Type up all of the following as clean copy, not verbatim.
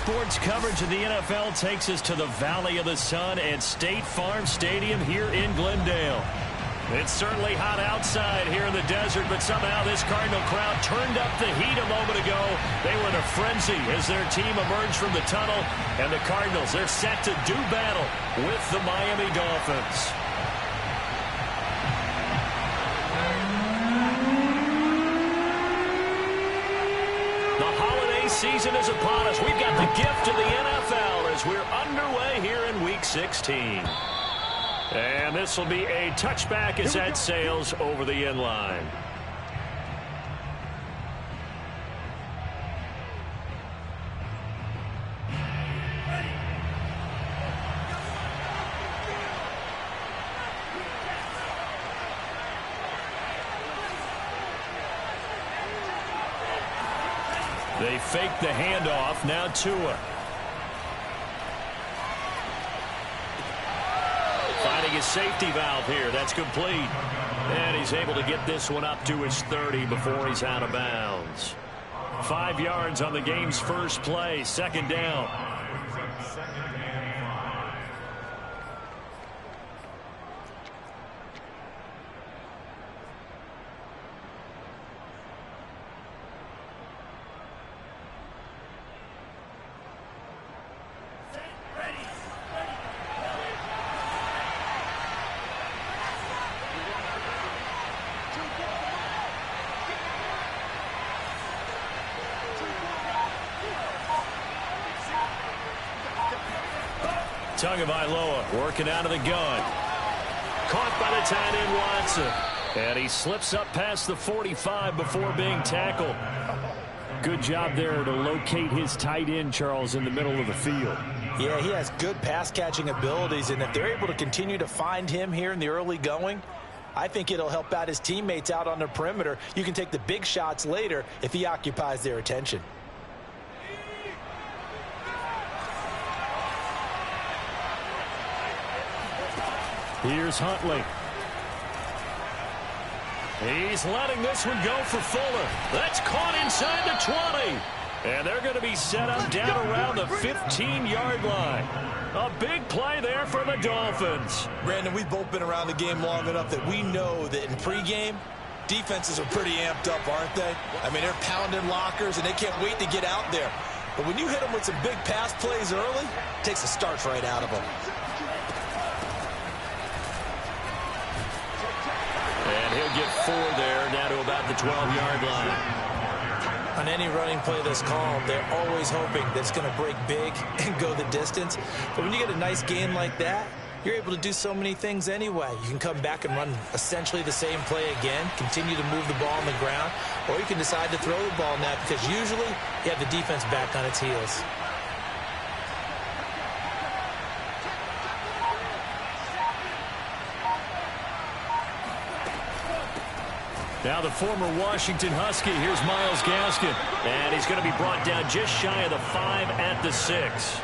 sports coverage of the NFL takes us to the Valley of the Sun and State Farm Stadium here in Glendale. It's certainly hot outside here in the desert, but somehow this Cardinal crowd turned up the heat a moment ago. They were in a frenzy as their team emerged from the tunnel, and the Cardinals, they're set to do battle with the Miami Dolphins. Season is upon us. We've got the gift of the NFL as we're underway here in Week 16. And this will be a touchback as that sails over the end line. They fake the handoff. Now Tua. Finding his safety valve here. That's complete. And he's able to get this one up to his 30 before he's out of bounds. 5 yards on the game's first play. Second down. Tagovailoa working out of the gun. Caught by the tight end Watson. And he slips up past the 45 before being tackled. Good job there to locate his tight end, Charles, in the middle of the field. Yeah, he has good pass-catching abilities, and if they're able to continue to find him here in the early going, I think it'll help out his teammates out on the perimeter. You can take the big shots later if he occupies their attention. Here's Huntley. He's letting this one go for Fuller. That's caught inside the 20. And they're going to be set up down around the 15-yard line. A big play there for the Dolphins. Brandon, we've both been around the game long enough that we know that in pregame, defenses are pretty amped up, aren't they? I mean, they're pounding lockers, and they can't wait to get out there. But when you hit them with some big pass plays early, it takes the starch right out of them. And he'll get 4 there, now to about the 12-yard line. On any running play that's called, they're always hoping that it's going to break big and go the distance. But when you get a nice gain like that, you're able to do so many things anyway. You can come back and run essentially the same play again, continue to move the ball on the ground, or you can decide to throw the ball now because usually you have the defense back on its heels. Now the former Washington Husky, here's Myles Gaskin. And he's going to be brought down just shy of the 5 at the 6.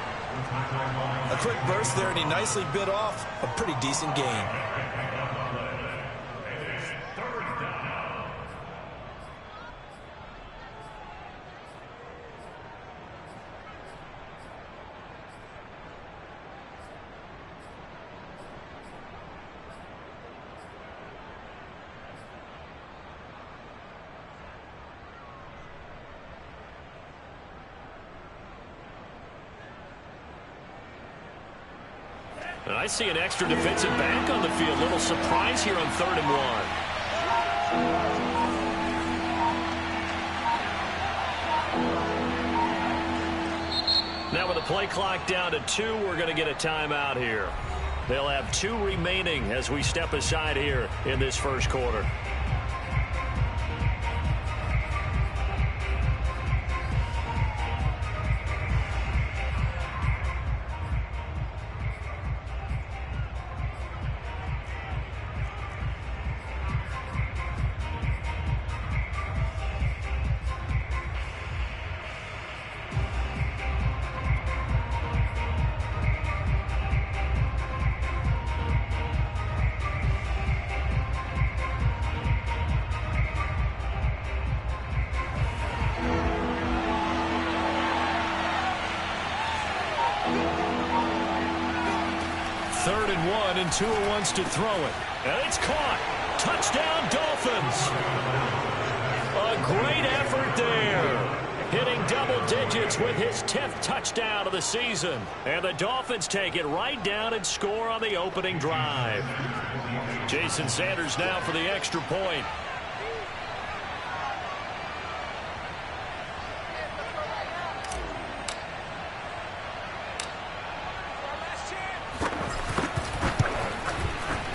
A quick burst there, and he nicely bit off a pretty decent gain. And I see an extra defensive back on the field. Little surprise here on 3rd and 1. Now with the play clock down to 2, we're going to get a timeout here. They'll have 2 remaining as we step aside here in this first quarter. 1 and 2 wants to throw it. And it's caught. Touchdown, Dolphins. A great effort there. Hitting double digits with his 10th touchdown of the season. And the Dolphins take it right down and score on the opening drive. Jason Sanders now for the extra point.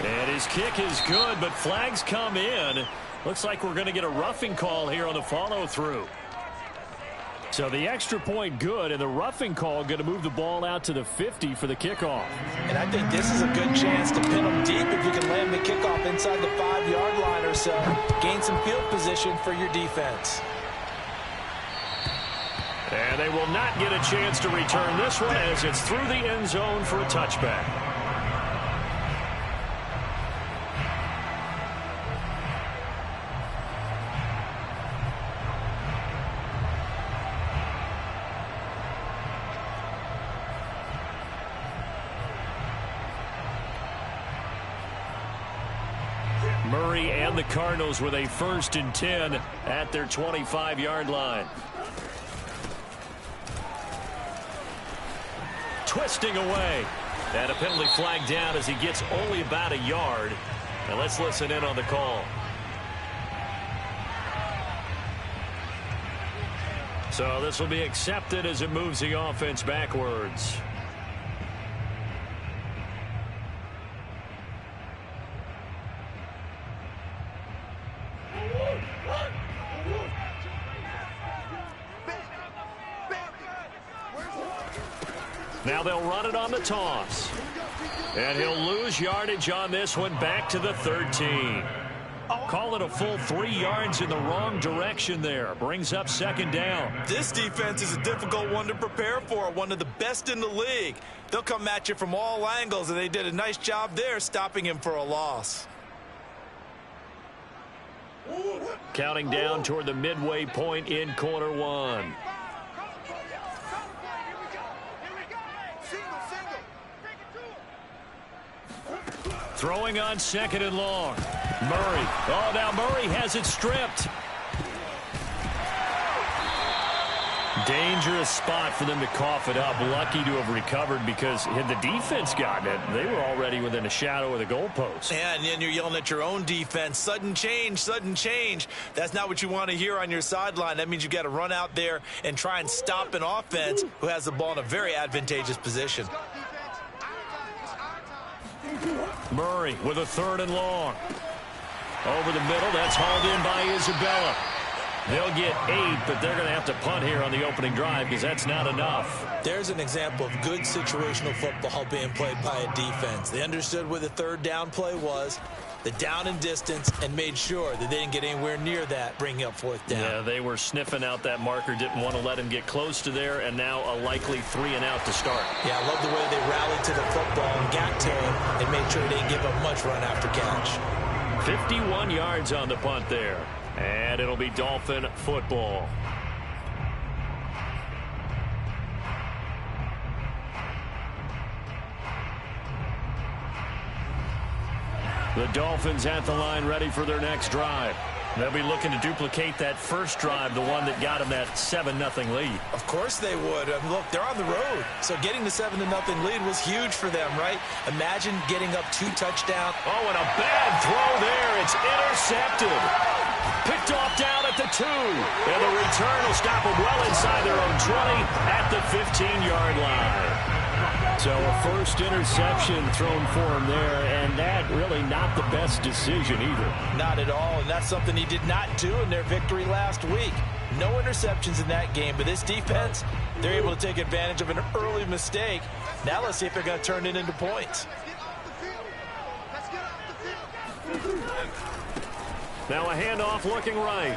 And his kick is good, but flags come in. Looks like we're going to get a roughing call here on the follow-through. So the extra point good, and the roughing call going to move the ball out to the 50 for the kickoff. And I think this is a good chance to pin them deep if you can land the kickoff inside the 5-yard line or so. Gain some field position for your defense. And they will not get a chance to return this one as it's through the end zone for a touchback. Murray and the Cardinals with a 1st and 10 at their 25-yard line. Twisting away. And a penalty flag down as he gets only about a yard. And let's listen in on the call. So this will be accepted as it moves the offense backwards. Now they'll run it on the toss. And he'll lose yardage on this one back to the 13. Call it a full 3 yards in the wrong direction there. Brings up 2nd down. This defense is a difficult one to prepare for. One of the best in the league. They'll come at you from all angles, and they did a nice job there stopping him for a loss. Counting down toward the midway point in quarter 1. Throwing on 2nd and long. Murray. Oh, now Murray has it stripped. Dangerous spot for them to cough it up. Lucky to have recovered because had the defense gotten it, they were already within a shadow of the goalpost. Yeah, and then you're yelling at your own defense. Sudden change, sudden change. That's not what you want to hear on your sideline. That means you've got to run out there and try and stop an offense who has the ball in a very advantageous position. Murray with a 3rd and long. Over the middle, that's hauled in by Isabella. They'll get 8, but they're going to have to punt here on the opening drive because that's not enough. There's an example of good situational football being played by a defense. They understood where the 3rd down play was, the down and distance, and made sure that they didn't get anywhere near that, bringing up 4th down. Yeah, they were sniffing out that marker, didn't want to let him get close to there, and now a likely 3 and out to start. Yeah, I love the way they rallied to the football and got to him and made sure they didn't give up much run after catch. 51 yards on the punt there, and it'll be Dolphin football. The Dolphins at the line ready for their next drive. They'll be looking to duplicate that first drive, the one that got them that 7-0 lead. Of course they would. Look, they're on the road. So getting the 7-0 lead was huge for them, right? Imagine getting up 2 touchdowns. Oh, and a bad throw there. It's intercepted. Picked off down at the 2. And the return will stop them well inside their own 20 at the 15-yard line. So a first interception thrown for him there, and that really not the best decision either. Not at all, and that's something he did not do in their victory last week. No interceptions in that game, but this defense, they're able to take advantage of an early mistake. Now let's see if they're going to turn it into points. Now a handoff looking right.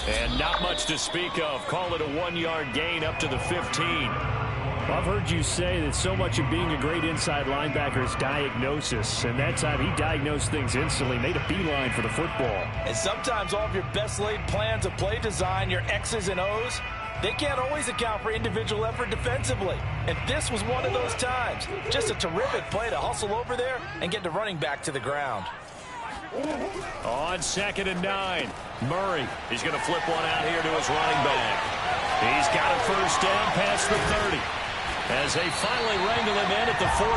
And not much to speak of. Call it a 1-yard gain up to the 15. I've heard you say that so much of being a great inside linebacker is diagnosis. And that time he diagnosed things instantly, made a beeline for the football. And sometimes all of your best laid plans of play design, your X's and O's, They can't always account for individual effort defensively, and this was one of those times. Just a terrific play to hustle over there and get the running back to the ground. On 2nd and 9, Murray. He's going to flip one out here to his running back. He's got a first down past the 30 as they finally wrangle him in at the 48.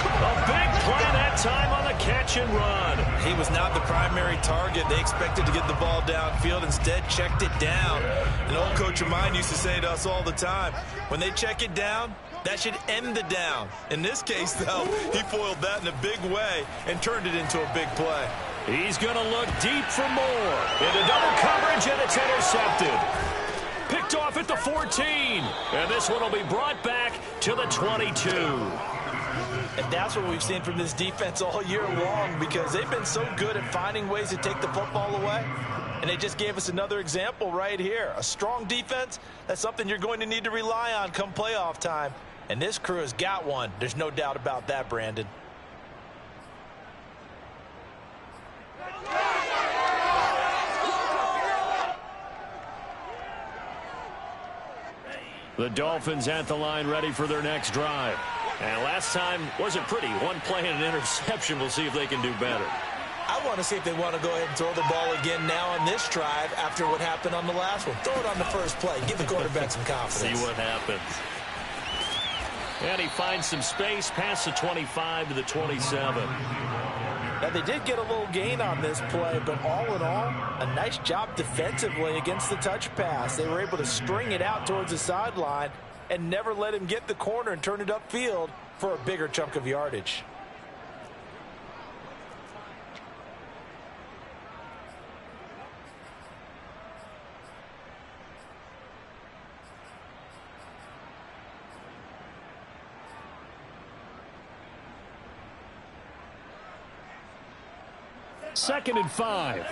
A big play that time on the catch and run. He was not the primary target. They expected to get the ball downfield. Instead, checked it down. An old coach of mine used to say to us all the time, when they check it down, that should end the down. In this case, though, he foiled that in a big way and turned it into a big play. He's going to look deep for more. Into double coverage, and it's intercepted. Picked off at the 14. And this one will be brought back to the 22. And that's what we've seen from this defense all year long, because they've been so good at finding ways to take the football away. And they just gave us another example right here. A strong defense, that's something you're going to need to rely on come playoff time. And this crew has got one. There's no doubt about that, Brandon. The Dolphins at the line, ready for their next drive. And last time wasn't pretty. One play and an interception. We'll see if they can do better. I want to see if they want to go ahead and throw the ball again now on this drive after what happened on the last one. Throw it on the first play. Give the quarterback some confidence. See what happens. And he finds some space past the 25 to the 27. Now, they did get a little gain on this play, but all in all, a nice job defensively against the touch pass. They were able to string it out towards the sideline and never let him get the corner and turn it upfield for a bigger chunk of yardage. Second and 5.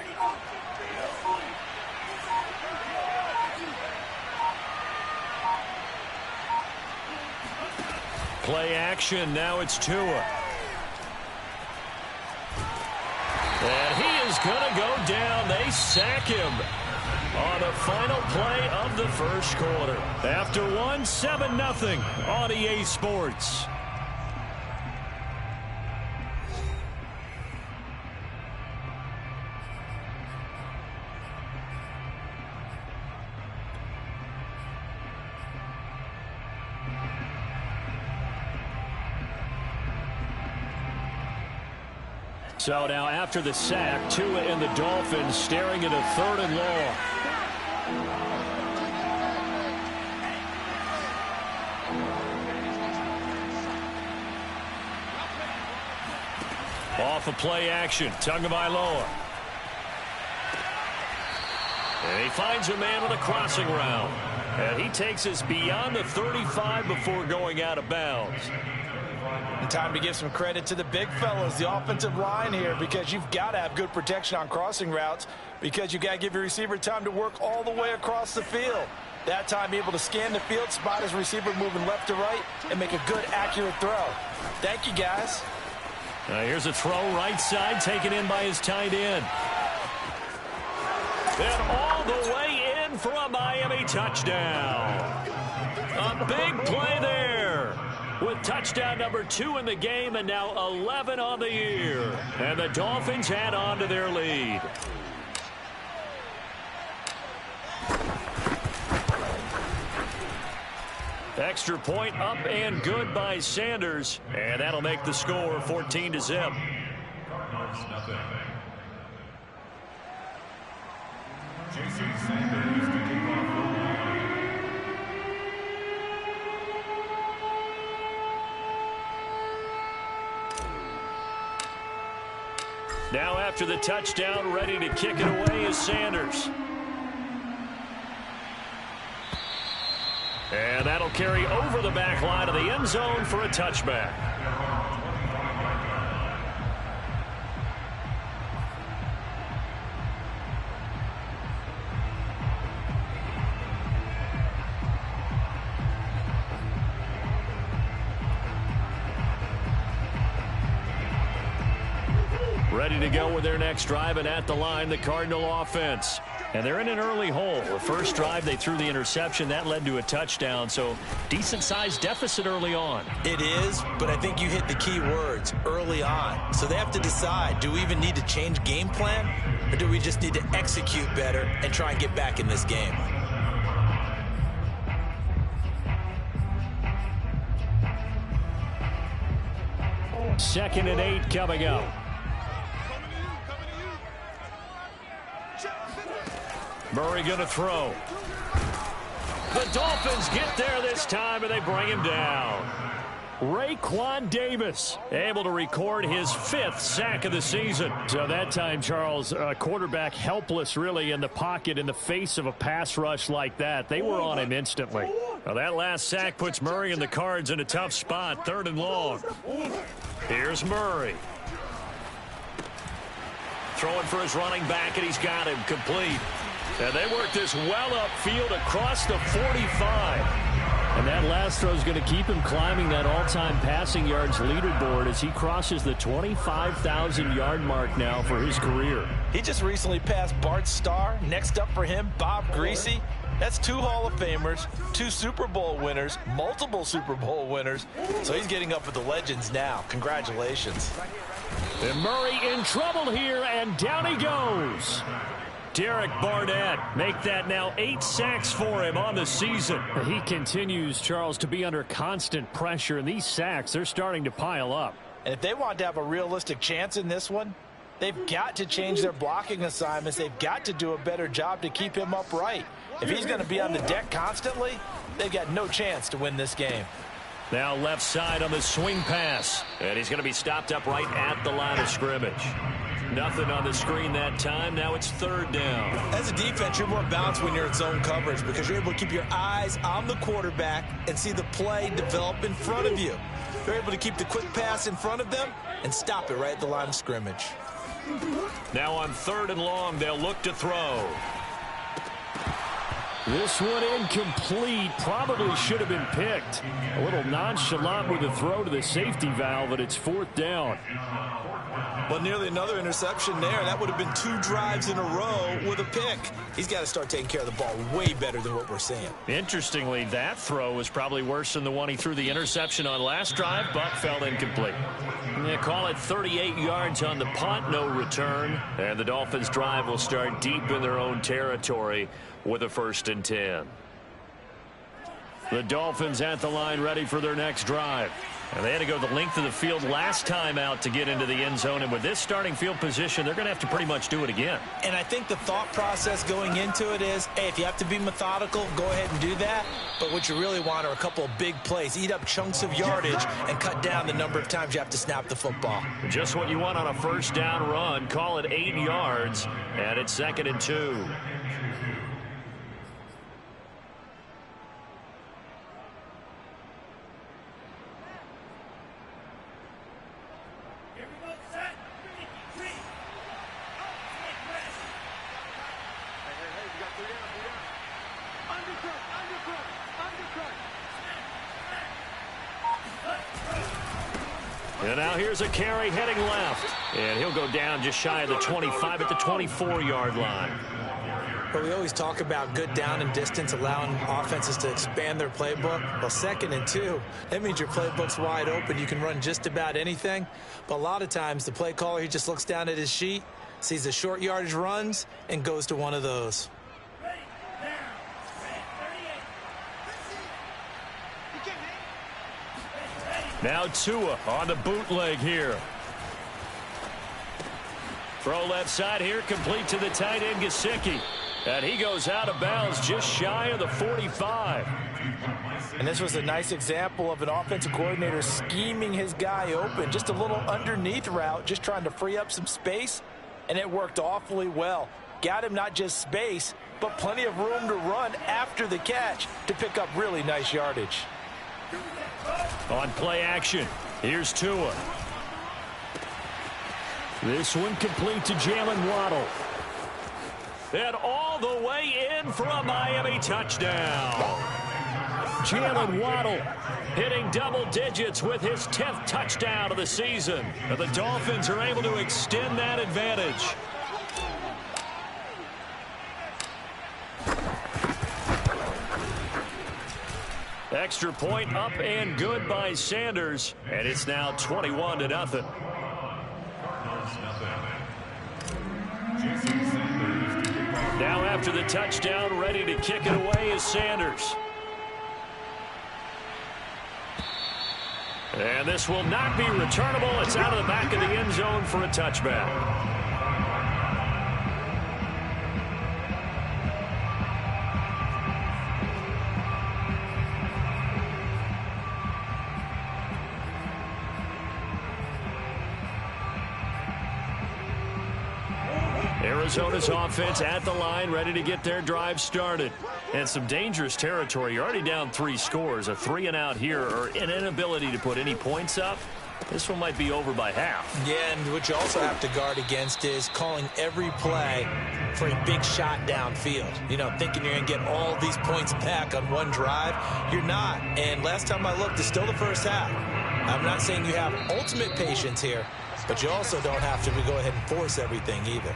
Play action. Now it's Tua. And he is going to go down. They sack him on the final play of the first quarter. After one, 7-0 on EA Sports. So now after the sack, Tua and the Dolphins staring at a 3rd and long. Off of play action, Tagovailoa. And he finds a man on a crossing route. And he takes us beyond the 35 before going out of bounds. And time to give some credit to the big fellas, the offensive line here, because you've got to have good protection on crossing routes, because you've got to give your receiver time to work all the way across the field. That time able to scan the field, spot his receiver moving left to right, and make a good, accurate throw. Thank you, guys. Here's a throw right side, taken in by his tight end. And all the way in for a Miami touchdown. A big play there, with touchdown number 2 in the game and now 11 on the year. And the Dolphins add on to their lead. Extra point up and good by Sanders. And that'll make the score 14-0. Now after the touchdown, ready to kick it away is Sanders. And that'll carry over the back line of the end zone for a touchback. Ready to go with their next drive, and at the line, the Cardinal offense. And they're in an early hole. The first drive, they threw the interception. That led to a touchdown, so decent-sized deficit early on. It is, but I think you hit the key words, early on. So they have to decide, do we even need to change game plan, or do we just need to execute better and try and get back in this game? Second and 8 coming up. Murray going to throw. The Dolphins get there this time, and they bring him down. Raekwon Davis able to record his 5th sack of the season. So that time, Charles, quarterback helpless really in the pocket in the face of a pass rush like that. They were on him instantly. Well, that last sack puts Murray and the Cards in a tough spot, 3rd and long. Here's Murray. Throwing for his running back, and he's got him complete. And they work this well upfield across the 45. And that last throw is going to keep him climbing that all-time passing yards leaderboard as he crosses the 25,000-yard mark now for his career. He just recently passed Bart Starr. Next up for him, Bob Greasy. That's 2 Hall of Famers, 2 Super Bowl winners, multiple Super Bowl winners. So he's getting up with the legends now. Congratulations. And Murray in trouble here, and down he goes. Derek Barnett make that now 8 sacks for him on the season. He continues, Charles, to be under constant pressure, and these sacks, they're starting to pile up. And if they want to have a realistic chance in this one, they've got to change their blocking assignments. They've got to do a better job to keep him upright. If he's going to be on the deck constantly, they've got no chance to win this game. Now left side on the swing pass, and he's going to be stopped up right at the line of scrimmage. Nothing on the screen that time. Now it's 3rd down. As a defense, you're more balanced when you're in zone coverage because you're able to keep your eyes on the quarterback and see the play develop in front of you. You're able to keep the quick pass in front of them and stop it right at the line of scrimmage. Now on 3rd and long, they'll look to throw. This one incomplete. Probably should have been picked. A little nonchalant with the throw to the safety valve, but it's 4th down. Well, nearly another interception there. That would have been 2 drives in a row with a pick. He's got to start taking care of the ball way better than what we're seeing. Interestingly, that throw was probably worse than the one he threw the interception on last drive, but fell incomplete. They call it 38 yards on the punt, no return. And the Dolphins' drive will start deep in their own territory with a 1st and 10. The Dolphins at the line ready for their next drive. And they had to go the length of the field last time out to get into the end zone. And with this starting field position, they're going to have to pretty much do it again. And I think the thought process going into it is, hey, if you have to be methodical, go ahead and do that. But what you really want are a couple of big plays. Eat up chunks of yardage and cut down the number of times you have to snap the football. Just what you want on a 1st down run. Call it 8 yards. And it's 2nd and 2. And now here's a carry heading left. And he'll go down just shy of the 25 at the 24-yard line. But we always talk about good down and distance, allowing offenses to expand their playbook. Well, 2nd and 2, that means your playbook's wide open. You can run just about anything. But a lot of times, the play caller, he just looks down at his sheet, sees the short yardage runs, and goes to one of those. Now Tua on the bootleg here. Throw left side here, complete to the tight end, Gesicki. And he goes out of bounds just shy of the 45. And this was a nice example of an offensive coordinator scheming his guy open. Just a little underneath route, just trying to free up some space. And it worked awfully well. Got him not just space, but plenty of room to run after the catch to pick up really nice yardage. On play action, here's Tua. This one complete to Jalen Waddle. And all the way in for a Miami touchdown. Jalen Waddle hitting double digits with his 10th touchdown of the season. And the Dolphins are able to extend that advantage. Extra point up and good by Sanders, and it's now 21-0. Now after the touchdown, ready to kick it away is Sanders. And this will not be returnable. It's out of the back of the end zone for a touchback. Arizona's offense at the line, ready to get their drive started. And some dangerous territory. You're already down 3 scores. A 3-and-out here, or an inability to put any points up. This one might be over by half. Yeah, and what you also have to guard against is calling every play for a big shot downfield. You know, thinking you're going to get all these points back on one drive. You're not. And last time I looked, it's still the first half. I'm not saying you have ultimate patience here, but you also don't have to go ahead and force everything either.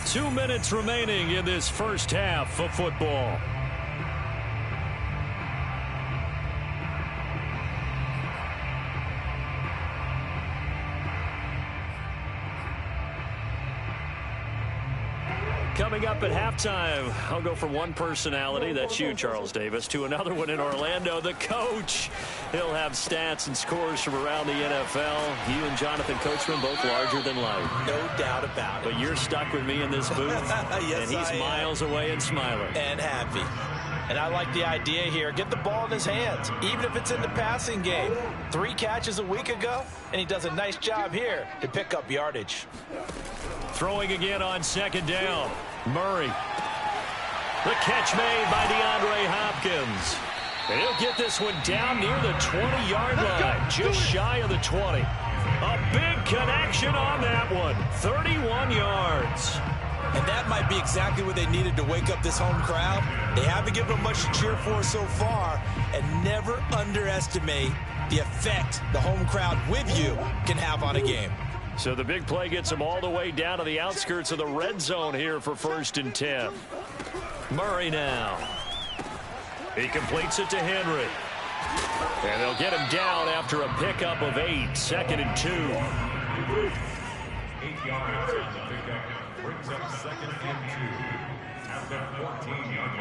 2 minutes remaining in this first half of football. Coming up at halftime, I'll go from one personality, that's you, Charles Davis, to another one in Orlando, the coach. He'll have stats and scores from around the NFL. You and Jonathan Coachman, both larger than life. No doubt about it. But you're stuck with me in this booth, yes, and he's miles away and smiling. And happy. And I like the idea here. Get the ball in his hands, even if it's in the passing game. 3 catches a week ago, and he does a nice job here to pick up yardage. Throwing again on second down. Murray. The catch made by DeAndre Hopkins. And he'll get this one down near the 20-yard line, just shy of the 20. A big connection on that one. 31 yards. And that might be exactly what they needed to wake up this home crowd. They haven't given them much to cheer for so far, and never underestimate the effect the home crowd with you can have on a game. So the big play gets them all the way down to the outskirts of the red zone here for 1st and 10. Murray now. He completes it to Henry. And they'll get him down after a pickup of 8. 2nd and 2. 8 yards on the pickup. Brings up 2nd and 2. At the 14-yard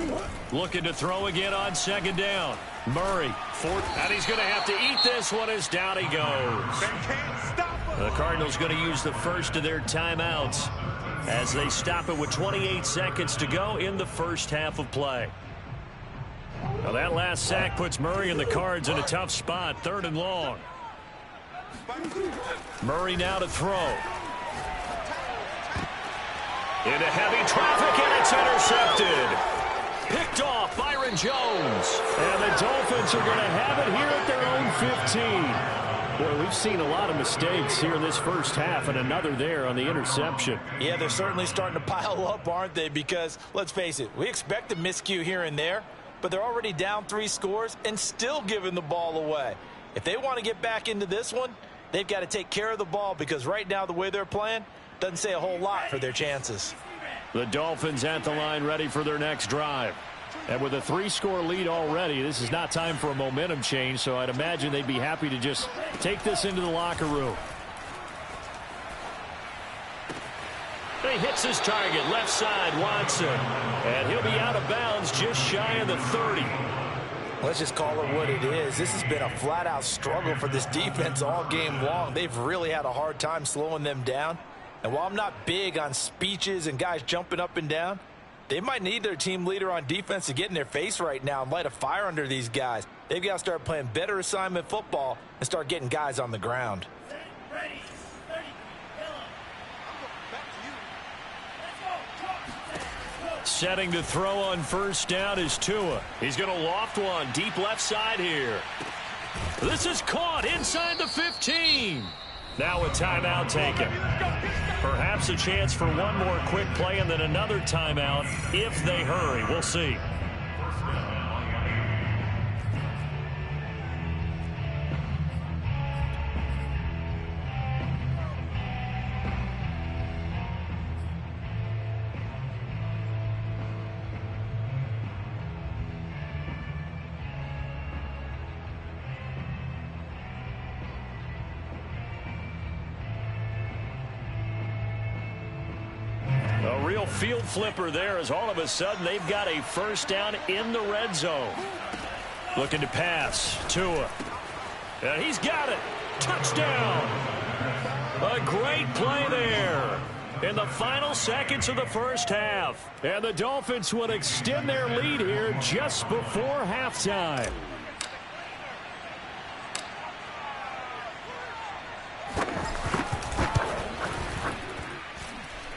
line. Looking to throw again on second down. Murray. And he's going to have to eat this one as down he goes. The Cardinals going to use the first of their timeouts as they stop it with 28 seconds to go in the first half of play. Now that last sack puts Murray and the Cards in a tough spot. 3rd and long. Murray now to throw. Into heavy traffic, and it's intercepted. Picked off Byron Jones. And the Dolphins are going to have it here at their own 15. Boy, we've seen a lot of mistakes here in this first half, and another there on the interception. Yeah, they're certainly starting to pile up, aren't they? Because, let's face it, we expect a miscue here and there, but they're already down 3 scores and still giving the ball away. If they want to get back into this one, they've got to take care of the ball, because right now the way they're playing doesn't say a whole lot for their chances. The Dolphins at the line, ready for their next drive. And with a 3-score lead already, this is not time for a momentum change, so I'd imagine they'd be happy to just take this into the locker room. He hits his target, left side, Watson. And he'll be out of bounds just shy of the 30. Let's just call it what it is. This has been a flat-out struggle for this defense all game long. They've really had a hard time slowing them down. And while I'm not big on speeches and guys jumping up and down, they might need their team leader on defense to get in their face right now and light a fire under these guys. They've got to start playing better assignment football and start getting guys on the ground. Setting to throw on first down is Tua. He's going to loft one deep left side here. This is caught inside the 15. Now a timeout taken. Perhaps a chance for one more quick play and then another timeout if they hurry. We'll see. real field flipper there, as all of a sudden they've got a first down in the red zone. Looking to pass. Tua. And he's got it. Touchdown. A great play there in the final seconds of the first half. And the Dolphins would extend their lead here just before halftime.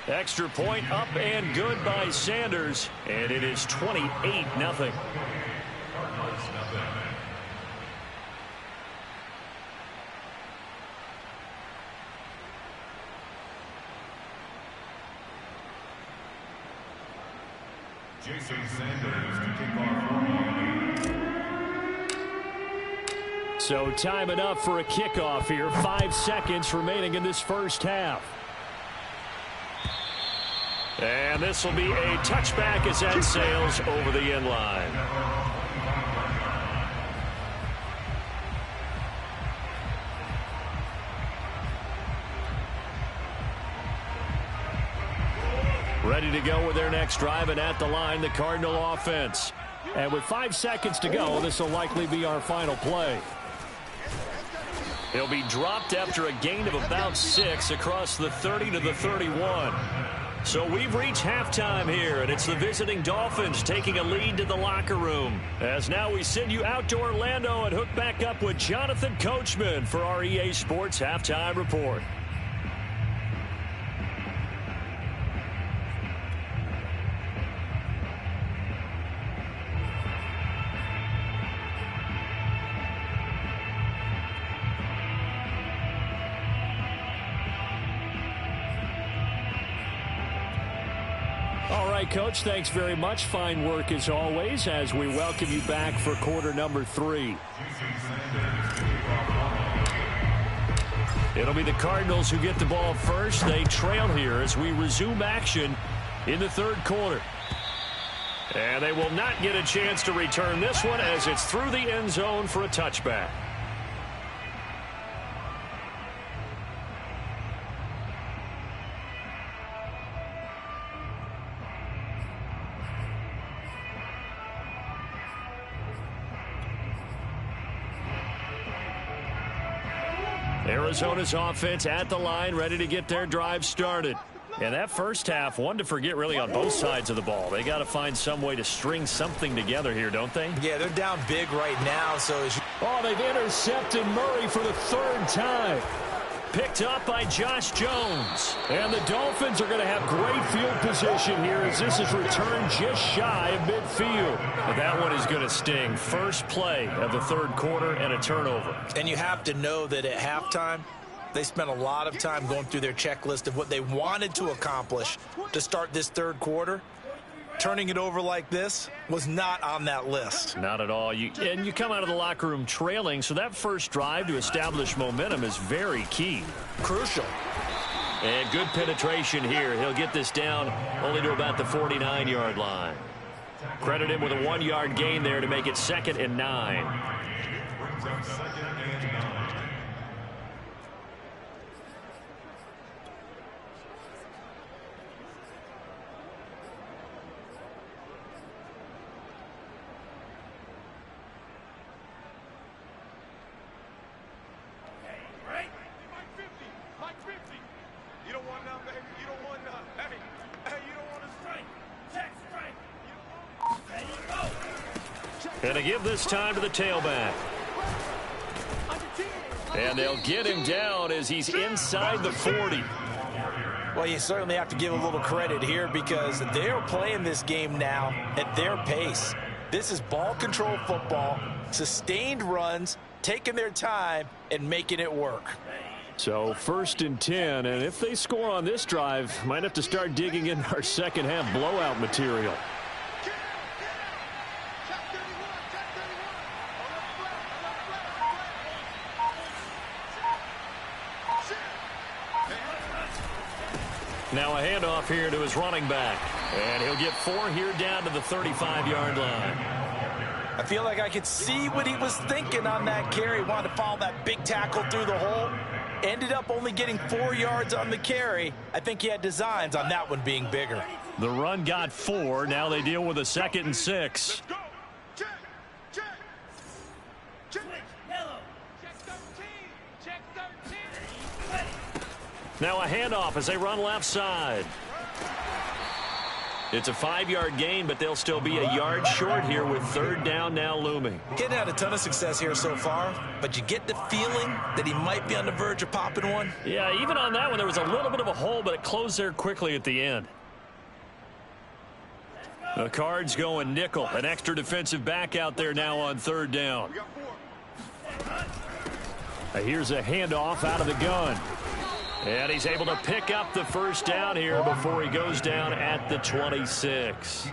Extra point up and good by Sanders. And it is 28-0. Jason Sanders to kick off. So time enough for a kickoff here. 5 seconds remaining in this first half. And this will be a touchback as that sails over the end line. Ready to go with their next drive, and at the line, the Cardinal offense. And with 5 seconds to go, this will likely be our final play. He'll be dropped after a gain of about 6 across the 30 to the 31. So we've reached halftime here, and it's the visiting Dolphins taking a lead to the locker room. As now we send you out to Orlando and hook back up with Jonathan Coachman for our EA Sports Halftime Report. All right, Coach, thanks very much. Fine work as always as we welcome you back for quarter number 3. It'll be the Cardinals who get the ball first. They trail here as we resume action in the third quarter. And they will not get a chance to return this one as it's through the end zone for a touchback. Arizona's offense at the line, ready to get their drive started. And that first half, one to forget really on both sides of the ball. They got to find some way to string something together here, don't they? Yeah, they're down big right now. So they've intercepted Murray for the 3rd time. Picked up by Josh Jones. And the Dolphins are going to have great field position here as this is returned just shy of midfield. But that one is going to sting. First play of the third quarter and a turnover. And you have to know that at halftime, they spent a lot of time going through their checklist of what they wanted to accomplish to start this third quarter. Turning it over like this was not on that list. Not at all. You come out of the locker room trailing, so that first drive to establish momentum is very key. Crucial. And good penetration here. He'll get this down only to about the 49-yard line. Credit him with a 1-yard gain there to make it 2nd and 9. And to give this time to the tailback. And they'll get him down as he's inside the 40. Well, you certainly have to give a little credit here because they're playing this game now at their pace. This is ball control football, sustained runs, taking their time and making it work. So 1st and 10, and if they score on this drive, might have to start digging in our second half blowout material. Now a handoff here to his running back. And he'll get 4 here down to the 35-yard line. I feel like I could see what he was thinking on that carry. Wanted to follow that big tackle through the hole. Ended up only getting 4 yards on the carry. I think he had designs on that one being bigger. The run got 4. Now they deal with a 2nd and 6. Now a handoff as they run left side. It's a 5-yard gain, but they'll still be a yard short here with 3rd down now looming. Getting had a ton of success here so far, but you get the feeling that he might be on the verge of popping one. Yeah, even on that one, there was a little bit of a hole, but it closed there quickly at the end. The Cards going nickel. An extra defensive back out there now on 3rd down. Here's a handoff out of the gun. And he's able to pick up the 1st down here before he goes down at the 26.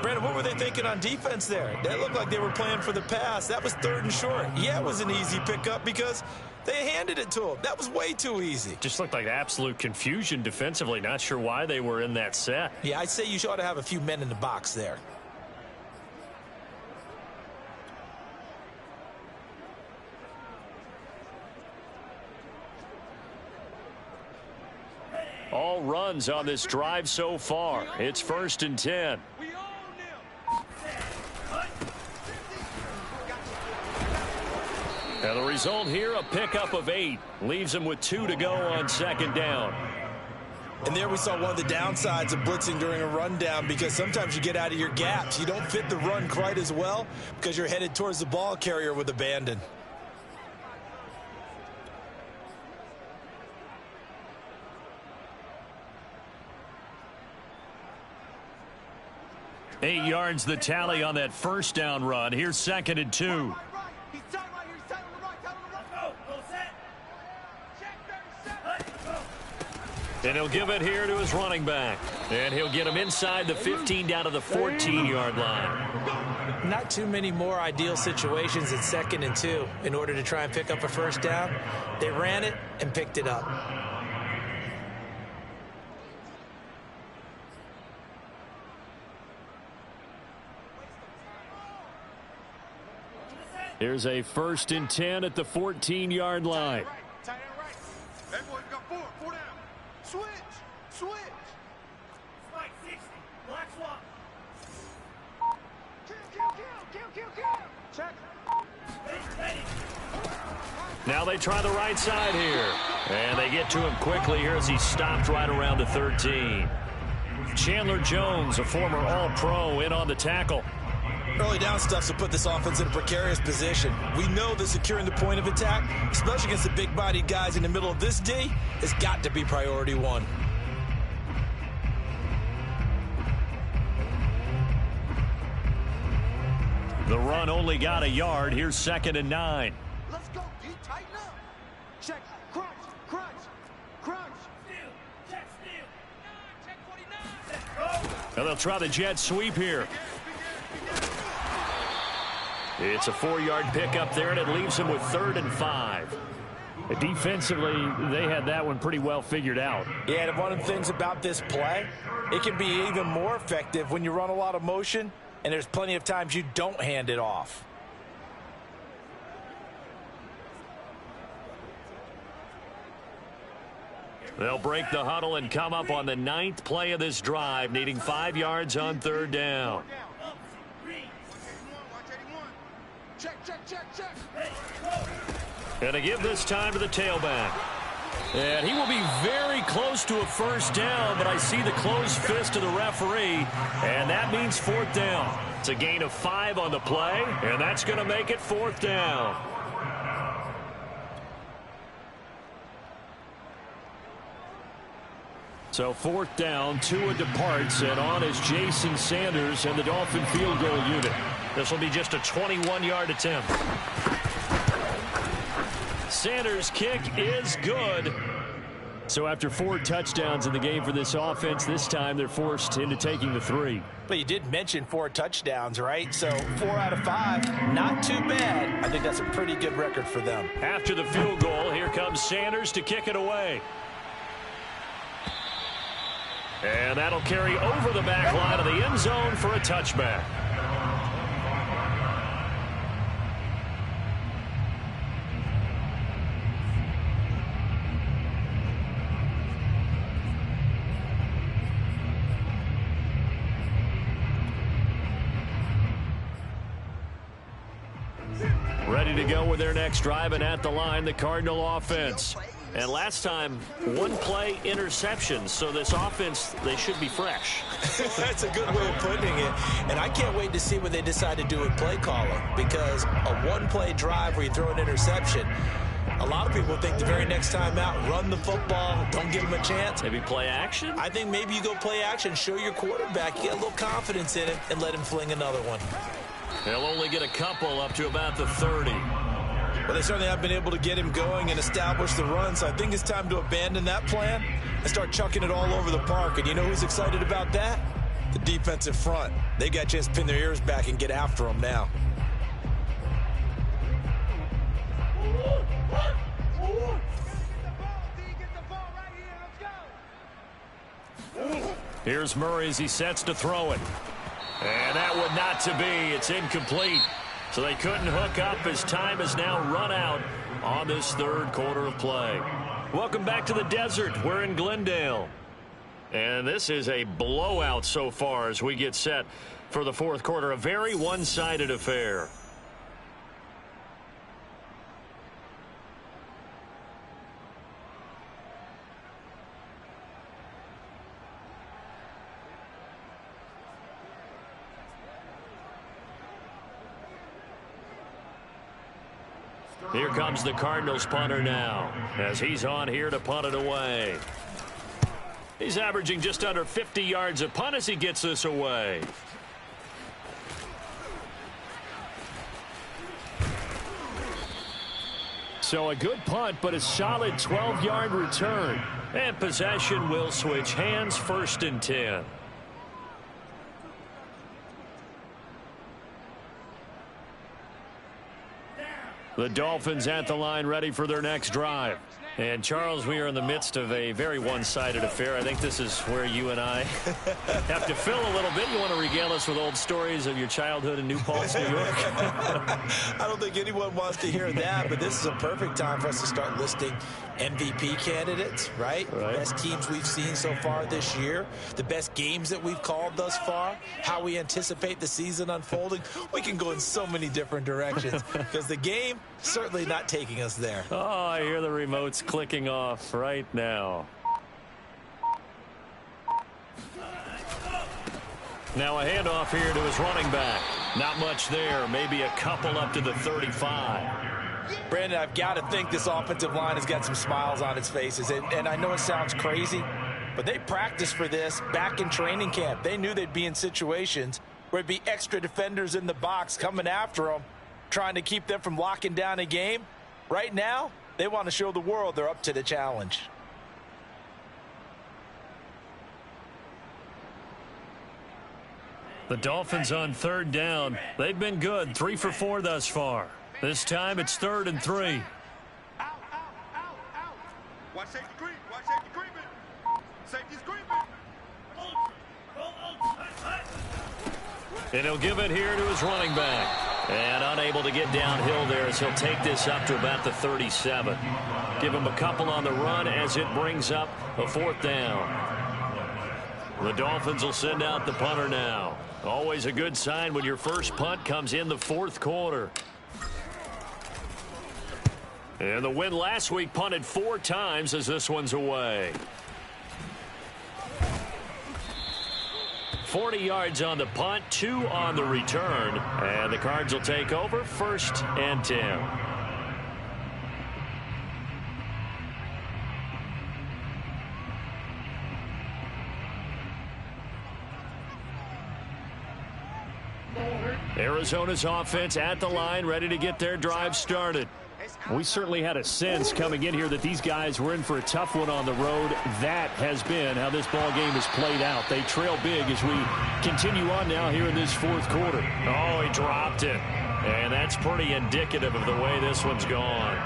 Brandon, what were they thinking on defense there? That looked like they were playing for the pass. That was 3rd and short. Yeah, it was an easy pickup because they handed it to him. That was way too easy. Just looked like absolute confusion defensively. Not sure why they were in that set. Yeah, I'd say you ought to have a few men in the box there. All runs on this drive so far. It's 1st and 10. And the result here, a pickup of 8. Leaves them with 2 to go on 2nd down. And there we saw one of the downsides of blitzing during a rundown, because sometimes you get out of your gaps. You don't fit the run quite as well because you're headed towards the ball carrier with abandon. Eight yards the tally on that 1st down run. Here's 2nd and 2. And he'll give it here to his running back. And he'll get him inside the 15 down to the 14-yard line. Not too many more ideal situations at 2nd and 2 in order to try and pick up a 1st down. They ran it and picked it up. Here's a 1st and 10 at the 14-yard line. Now they try the right side here. And they get to him quickly here as he stopped right around the 13. Chandler Jones, a former All-Pro, in on the tackle. Early down stuff to put this offense in a precarious position. We know that securing the point of attack, especially against the big-bodied guys in the middle of this D, has got to be priority 1. The run only got a yard. Here's 2nd and 9. Let's go, D. Tighten up. Check. Crunch. Crunch. Crunch. Steal. Check. Steal. Check 49. And they'll try the jet sweep here. It's a 4-yard pickup there, and it leaves him with 3rd and 5. Defensively, they had that one pretty well figured out. Yeah, and one of the things about this play, it can be even more effective when you run a lot of motion, and there's plenty of times you don't hand it off. They'll break the huddle and come up on the 9th play of this drive, needing 5 yards on 3rd down. And to give this time to the tailback. And he will be very close to a 1st down, but I see the closed fist of the referee, and that means 4th down. It's a gain of 5 on the play, and that's going to make it 4th down. So 4th down, Tua departs, and on is Jason Sanders and the Dolphin field goal unit. This will be just a 21-yard attempt. Sanders' kick is good. So after 4 touchdowns in the game for this offense, this time they're forced into taking the 3. But you did mention 4 touchdowns, right? So 4 out of 5, not too bad. I think that's a pretty good record for them. After the field goal, here comes Sanders to kick it away. And that'll carry over the back line of the end zone for a touchback. to go with their next drive, and at the line, the Cardinal offense. And last time, one play interception, so this offense, they should be fresh. That's a good way of putting it. And I can't wait to see what they decide to do with play calling, because a one-play drive where you throw an interception, a lot of people think the very next time out, run the football, don't give them a chance. Maybe play action? I think maybe you go play action, show your quarterback, you get a little confidence in him, and let him fling another one. They'll only get a couple up to about the 30. Well, they certainly have been able to get him going and establish the run, so I think it's time to abandon that plan and start chucking it all over the park. And you know who's excited about that? The defensive front. They got a chance to pin their ears back and get after him now. Here's Murray as he sets to throw it. And that would not to be. It's incomplete. So they couldn't hook up as time has now run out on this third quarter of play. Welcome back to the desert. We're in Glendale. And this is a blowout so far as we get set for the fourth quarter. A very one-sided affair. Here comes the Cardinals punter now as he's on here to punt it away. He's averaging just under 50 yards a punt as he gets this away. So a good punt, but a solid 12-yard return. And possession will switch hands, 1st and 10. The Dolphins at the line ready for their next drive. And, Charles, we are in the midst of a very one-sided affair. I think this is where you and I have to fill a little bit. You want to regale us with old stories of your childhood in New Paltz, New York? I don't think anyone wants to hear that, but this is a perfect time for us to start listing MVP candidates, right? Best teams we've seen so far this year, the best games that we've called thus far, how we anticipate the season unfolding. We can go in so many different directions because the game certainly not taking us there. Oh, I hear the remotes clicking off right now. Now a handoff here to his running back. Not much there. Maybe a couple up to the 35. Brandon, I've got to think this offensive line has got some smiles on its faces. And I know it sounds crazy, but they practiced for this back in training camp. They knew they'd be in situations where it'd be extra defenders in the box coming after them, trying to keep them from locking down a game. Right now, they want to show the world they're up to the challenge. The Dolphins on 3rd down. They've been good, 3 for 4 thus far. This time it's 3rd and 3. Out, out, out, out. Watch safety creep. Watch safety creeping. Safety's creeping. And he'll give it here to his running back. And unable to get downhill there as he'll take this up to about the 37. Give him a couple on the run as it brings up a 4th down. The Dolphins will send out the punter now. Always a good sign when your first punt comes in the 4th quarter. And the win last week punted 4 times as this one's away. 40 yards on the punt, 2 on the return. And the Cards will take over, 1st and 10. Arizona's offense at the line, ready to get their drive started. We certainly had a sense coming in here that these guys were in for a tough one on the road. That has been how this ball game has played out. They trail big as we continue on now here in this 4th quarter. Oh, he dropped it. And that's pretty indicative of the way this one's gone.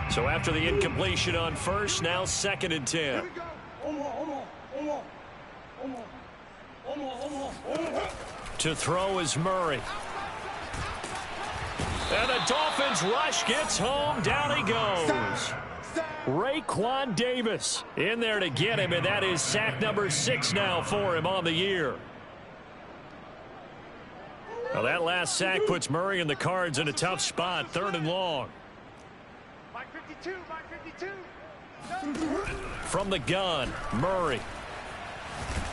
So after the incompletion on 1st, now 2nd and 10. To throw is Murray. And the Dolphins rush gets home. Down he goes. Raekwon Davis in there to get him, and that is sack number 6 now for him on the year. Well, that last sack puts Murray and the Cards in a tough spot, 3rd and long. Mike 52, Mike 52. From the gun, Murray.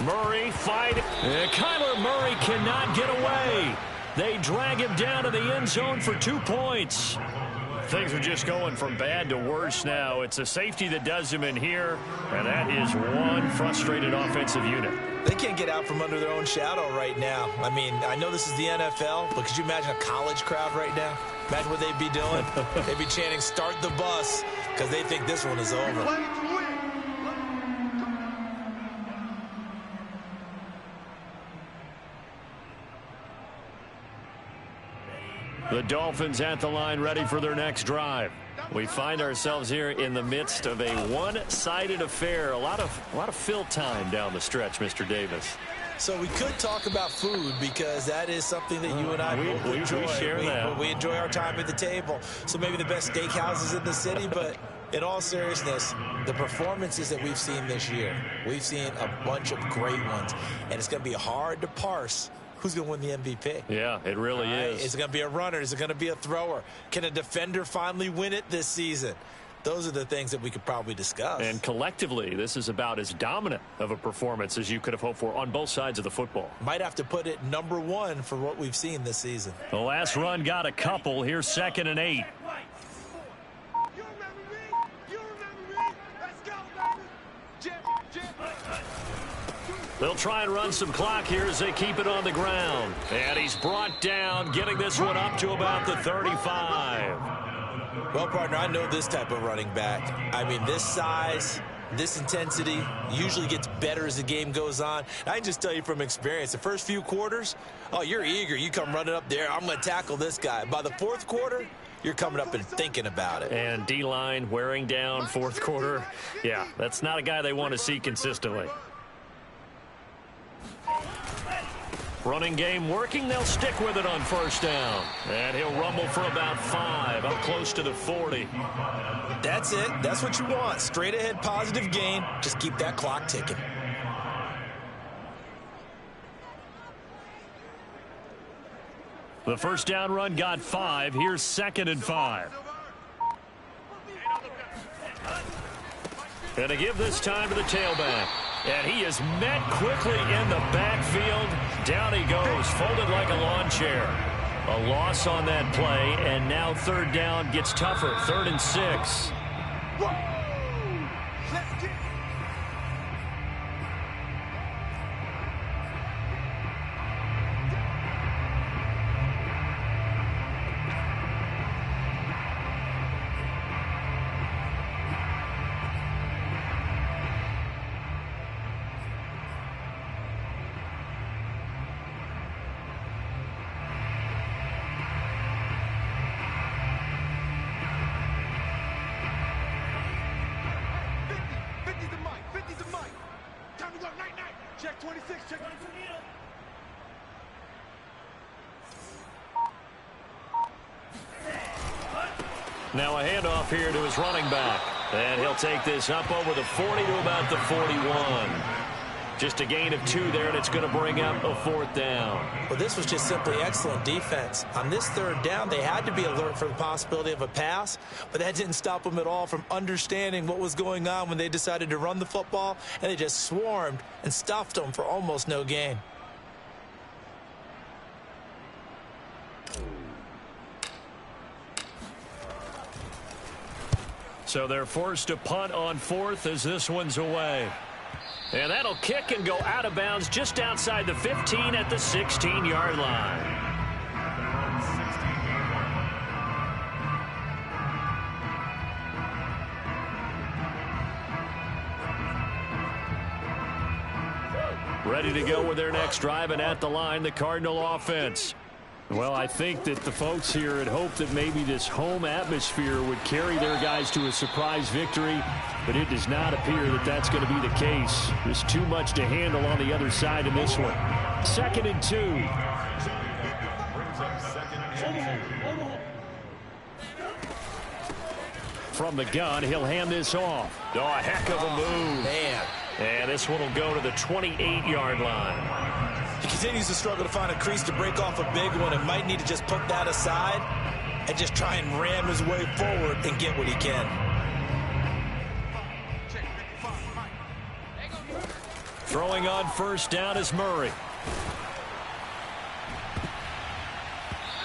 Murray fighting. Kyler Murray cannot get away. They drag him down to the end zone for 2 points. Things are just going from bad to worse now. It's a safety that does him in here, and that is one frustrated offensive unit. They can't get out from under their own shadow right now. I mean, I know this is the NFL, but could you imagine a college crowd right now? Imagine what they'd be doing. They'd be chanting, "Start the bus," because they think this one is over. Play to win. The Dolphins at the line, ready for their next drive. We find ourselves here in the midst of a one-sided affair. A lot of fill time down the stretch, Mr. Davis. So we could talk about food because that is something that you and I both enjoy. We share that. We enjoy our time at the table. So maybe the best steakhouses in the city, but in all seriousness, the performances that we've seen this year, we've seen a bunch of great ones, and it's going to be hard to parse who's going to win the MVP. Yeah, it really is. Is it going to be a runner? Is it going to be a thrower? Can a defender finally win it this season? Those are the things that we could probably discuss. And collectively, this is about as dominant of a performance as you could have hoped for on both sides of the football. Might have to put it #1 for what we've seen this season. The last run got a couple. Here's 2nd and 8. You remember me? You remember me? Let's go, baby. Jim. They'll try and run some clock here as they keep it on the ground. And he's brought down, getting this one up to about the 35. Well, partner, I know this type of running back. I mean, this size, this intensity usually gets better as the game goes on. I can just tell you from experience, the first few quarters, oh, you're eager. You come running up there, I'm going to tackle this guy. By the 4th quarter, you're coming up and thinking about it. And D-line wearing down 4th quarter. Yeah, that's not a guy they want to see consistently. Running game working. They'll stick with it on 1st down. And he'll rumble for about 5, up close to the 40. That's it. That's what you want. Straight ahead positive gain. Just keep that clock ticking. The 1st down run got 5. Here's 2nd and 5. And to give this time to the tailback. And he is met quickly in the backfield. Down he goes, folded like a lawn chair. A loss on that play, and now 3rd down gets tougher. 3rd and 6. Let's get it. Check 26, check 26. Now a handoff here to his running back. And he'll take this up over the 40 to about the 41. Just a gain of 2 there, and it's going to bring up a 4th down. Well, this was just simply excellent defense. On this 3rd down, they had to be alert for the possibility of a pass, but that didn't stop them at all from understanding what was going on when they decided to run the football, and they just swarmed and stuffed them for almost no gain. So they're forced to punt on 4th as this one's away. And that'll kick and go out of bounds just outside the 15 at the 16-yard line. Ready to go with their next drive, and at the line, the Cardinal offense. Well, I think that the folks here had hoped that maybe this home atmosphere would carry their guys to a surprise victory, but it does not appear that that's going to be the case. There's too much to handle on the other side in this one. 2nd and 2. From the gun, he'll hand this off. Oh, a heck of a move. Man. And this one will go to the 28-yard line. He continues to struggle to find a crease to break off a big one and might need to just put that aside and just try and ram his way forward and get what he can. Throwing on first down is Murray.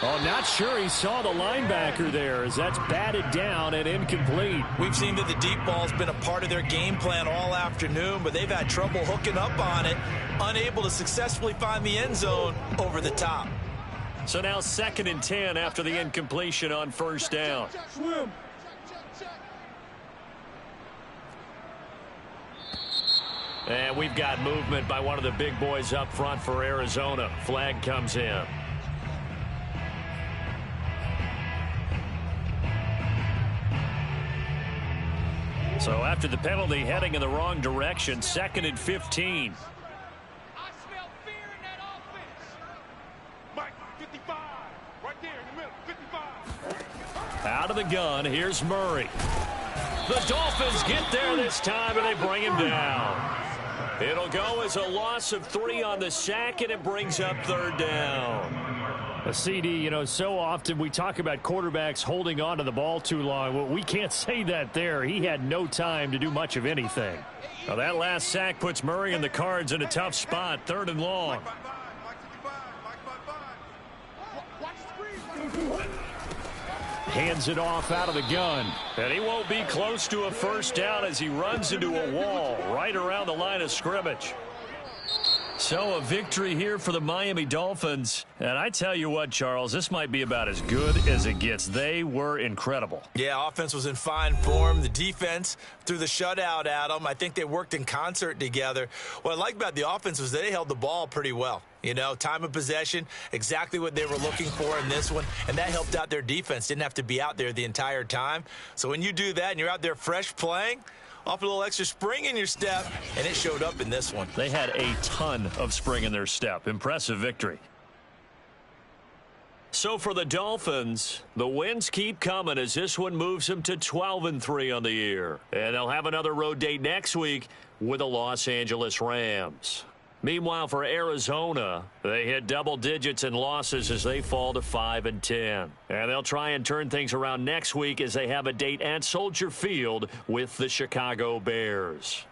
Oh, not sure he saw the linebacker there as that's batted down and incomplete. We've seen that the deep ball's been a part of their game plan all afternoon, but they've had trouble hooking up on it, unable to successfully find the end zone over the top. So now 2nd and 10 after the incompletion on first down. And we've got movement by one of the big boys up front for Arizona. Flag comes in. So after the penalty, heading in the wrong direction, 2nd and 15. I smell fear in that offense. Mike, 55. Right there in the middle, 55. Out of the gun, here's Murray. The Dolphins get there this time, and they bring him down. It'll go as a loss of 3 on the sack, and it brings up 3rd down. A CD, you know, so often we talk about quarterbacks holding on to the ball too long. Well, we can't say that there. He had no time to do much of anything. Now, that last sack puts Murray and the Cards in a tough spot, 3rd and long. Hands it off out of the gun. And he won't be close to a first down as he runs into a wall right around the line of scrimmage. So a victory here for the Miami Dolphins. And I tell you what, Charles, this might be about as good as it gets. They were incredible. Yeah, offense was in fine form. The defense threw the shutout at them. I think they worked in concert together. What I like about the offense was they held the ball pretty well. You know, time of possession, exactly what they were looking for in this one. And that helped out their defense. Didn't have to be out there the entire time. So when you do that and you're out there fresh playing, off a little extra spring in your step, and it showed up in this one. They had a ton of spring in their step. Impressive victory. So for the Dolphins, the wins keep coming as this one moves them to 12-3 on the year. And they'll have another road date next week with the Los Angeles Rams. Meanwhile, for Arizona, they hit double digits in losses as they fall to 5-10. And they'll try and turn things around next week as they have a date at Soldier Field with the Chicago Bears.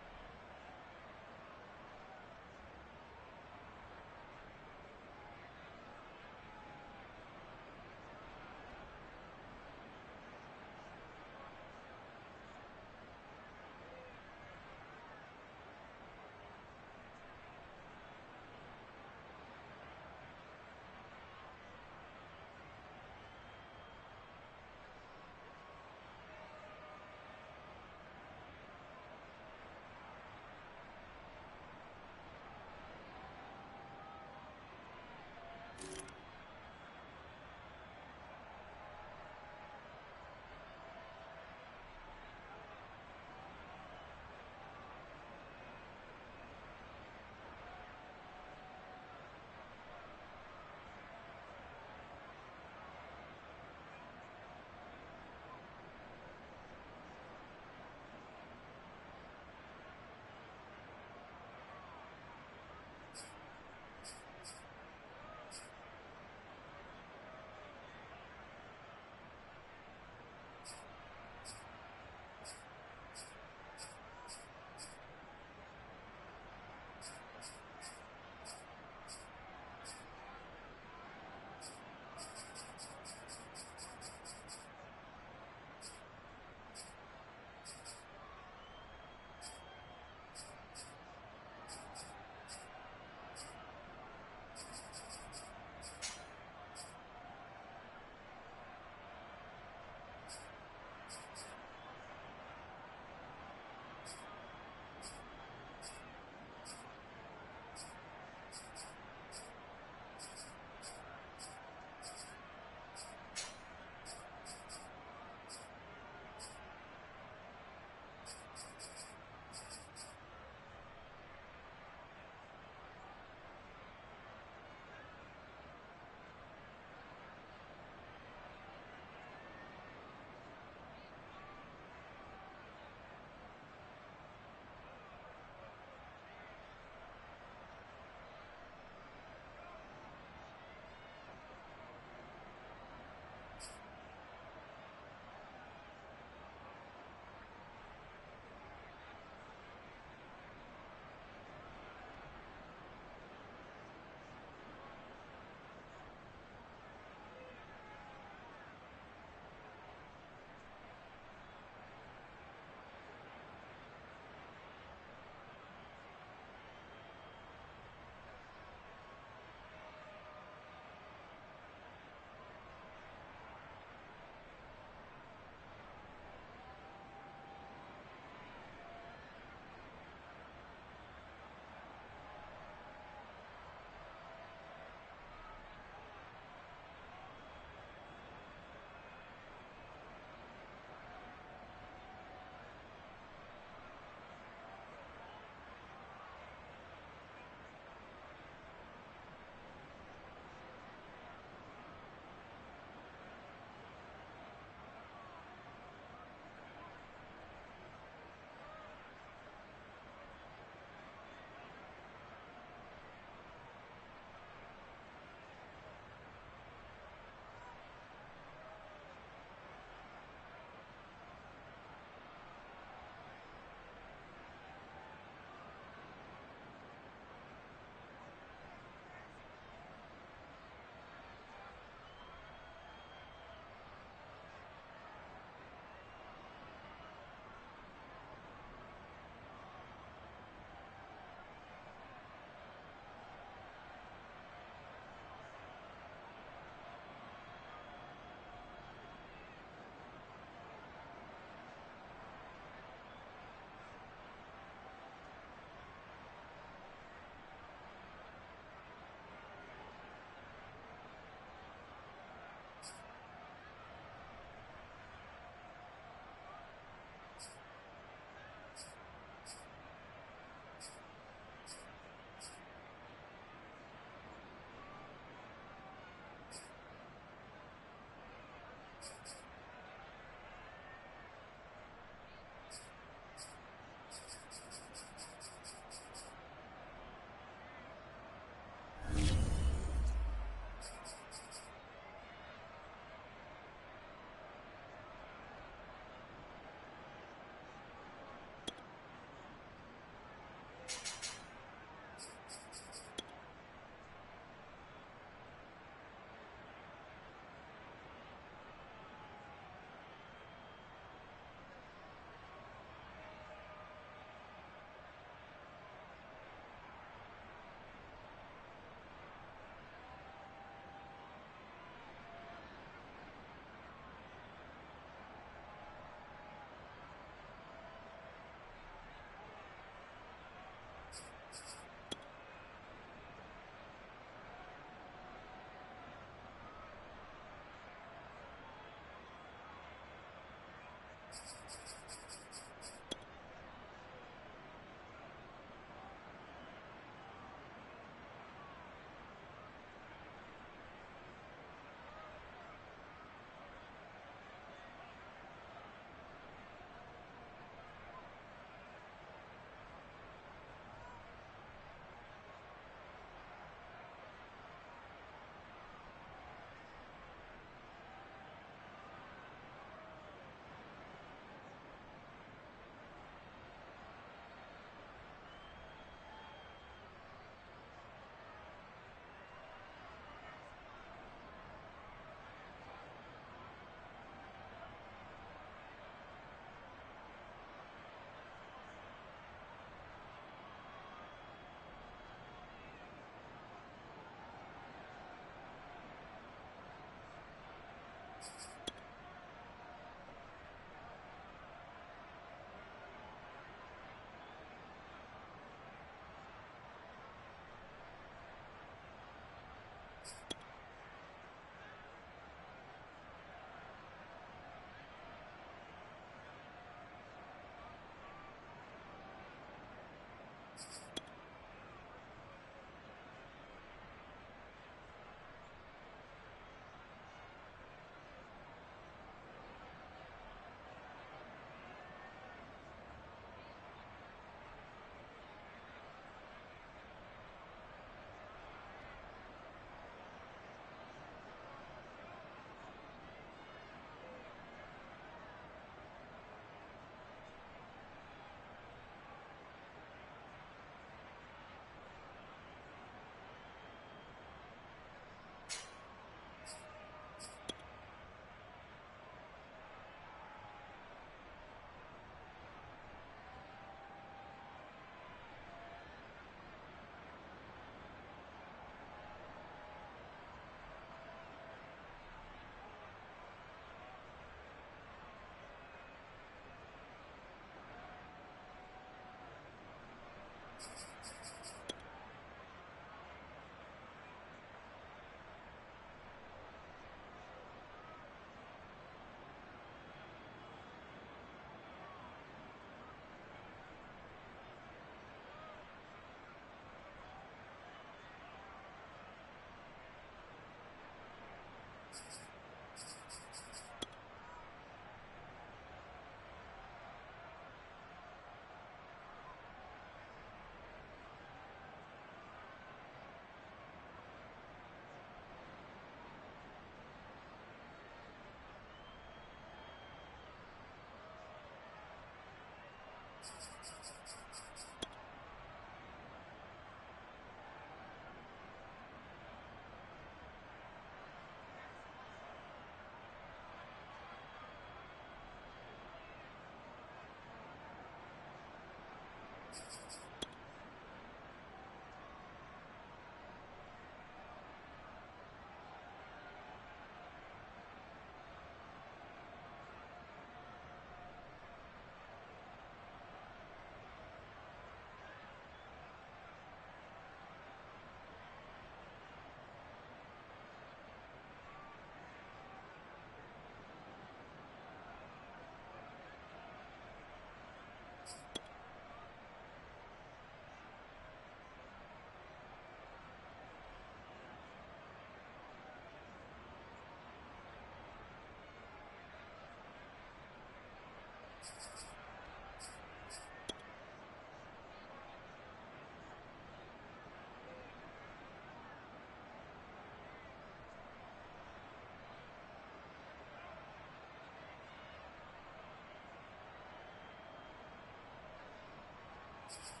you